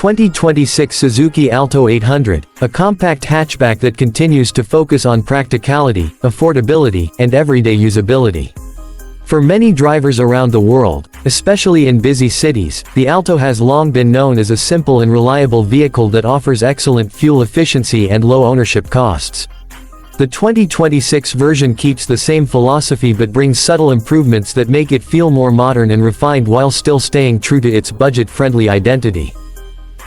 2026 Suzuki Alto 800, a compact hatchback that continues to focus on practicality, affordability, and everyday usability. For many drivers around the world, especially in busy cities, the Alto has long been known as a simple and reliable vehicle that offers excellent fuel efficiency and low ownership costs. The 2026 version keeps the same philosophy but brings subtle improvements that make it feel more modern and refined while still staying true to its budget-friendly identity.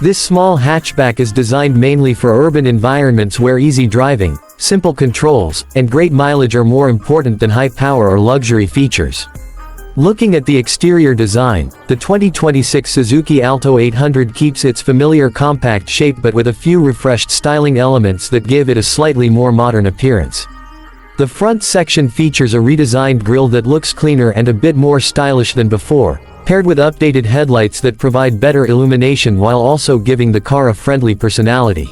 This small hatchback is designed mainly for urban environments where easy driving, simple controls, and great mileage are more important than high power or luxury features. Looking at the exterior design, the 2026 Suzuki Alto 800 keeps its familiar compact shape but with a few refreshed styling elements that give it a slightly more modern appearance. The front section features a redesigned grille that looks cleaner and a bit more stylish than before, paired with updated headlights that provide better illumination while also giving the car a friendly personality.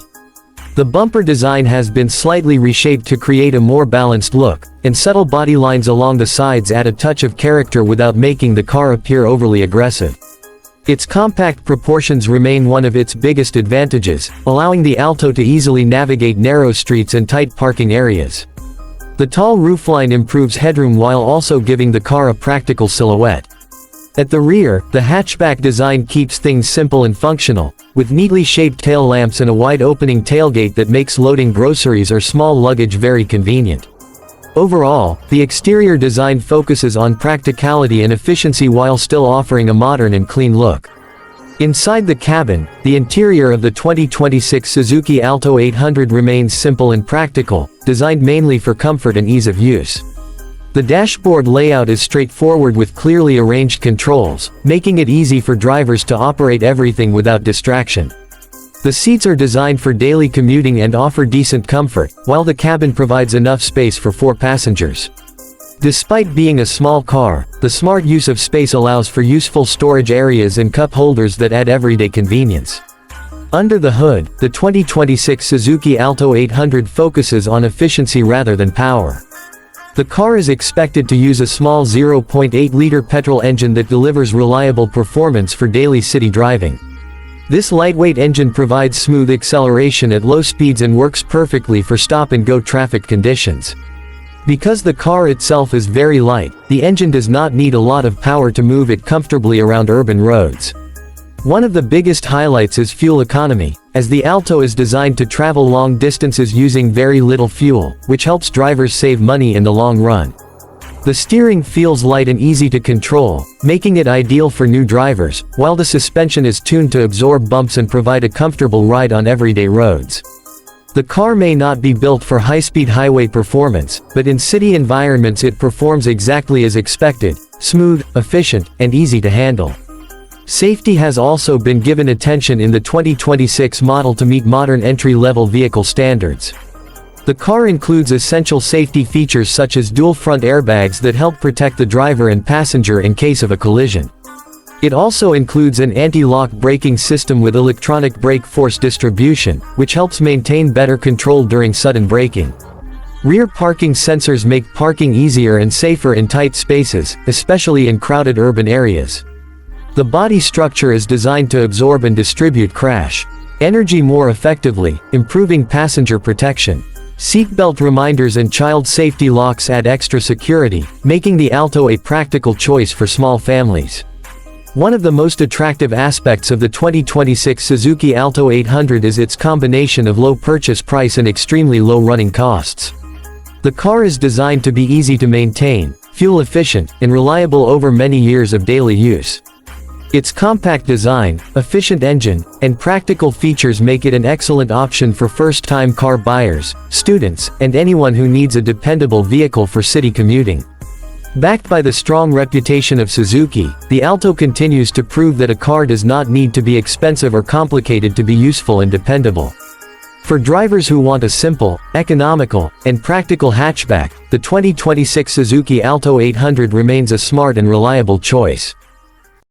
The bumper design has been slightly reshaped to create a more balanced look, and subtle body lines along the sides add a touch of character without making the car appear overly aggressive. Its compact proportions remain one of its biggest advantages, allowing the Alto to easily navigate narrow streets and tight parking areas. The tall roofline improves headroom while also giving the car a practical silhouette. At the rear, the hatchback design keeps things simple and functional, with neatly shaped tail lamps and a wide-opening tailgate that makes loading groceries or small luggage very convenient. Overall, the exterior design focuses on practicality and efficiency while still offering a modern and clean look. Inside the cabin, the interior of the 2026 Suzuki Alto 800 remains simple and practical, designed mainly for comfort and ease of use. The dashboard layout is straightforward with clearly arranged controls, making it easy for drivers to operate everything without distraction. The seats are designed for daily commuting and offer decent comfort, while the cabin provides enough space for 4 passengers. Despite being a small car, the smart use of space allows for useful storage areas and cup holders that add everyday convenience. Under the hood, the 2026 Suzuki Alto 800 focuses on efficiency rather than power. The car is expected to use a small 0.8-liter petrol engine that delivers reliable performance for daily city driving. This lightweight engine provides smooth acceleration at low speeds and works perfectly for stop-and-go traffic conditions. Because the car itself is very light, the engine does not need a lot of power to move it comfortably around urban roads. One of the biggest highlights is fuel economy, as the Alto is designed to travel long distances using very little fuel, which helps drivers save money in the long run. The steering feels light and easy to control, making it ideal for new drivers, while the suspension is tuned to absorb bumps and provide a comfortable ride on everyday roads. The car may not be built for high-speed highway performance, but in city environments it performs exactly as expected: smooth, efficient, and easy to handle. Safety has also been given attention in the 2026 model to meet modern entry-level vehicle standards. The car includes essential safety features such as dual front airbags that help protect the driver and passenger in case of a collision. It also includes an anti-lock braking system with electronic brake force distribution, which helps maintain better control during sudden braking. Rear parking sensors make parking easier and safer in tight spaces, especially in crowded urban areas. The body structure is designed to absorb and distribute crash energy more effectively, improving passenger protection. Seatbelt reminders and child safety locks add extra security, making the Alto a practical choice for small families. One of the most attractive aspects of the 2026 Suzuki Alto 800 is its combination of low purchase price and extremely low running costs. The car is designed to be easy to maintain, fuel efficient, and reliable over many years of daily use. Its compact design, efficient engine, and practical features make it an excellent option for first-time car buyers, students, and anyone who needs a dependable vehicle for city commuting. Backed by the strong reputation of Suzuki, the Alto continues to prove that a car does not need to be expensive or complicated to be useful and dependable. For drivers who want a simple, economical, and practical hatchback, the 2026 Suzuki Alto 800 remains a smart and reliable choice.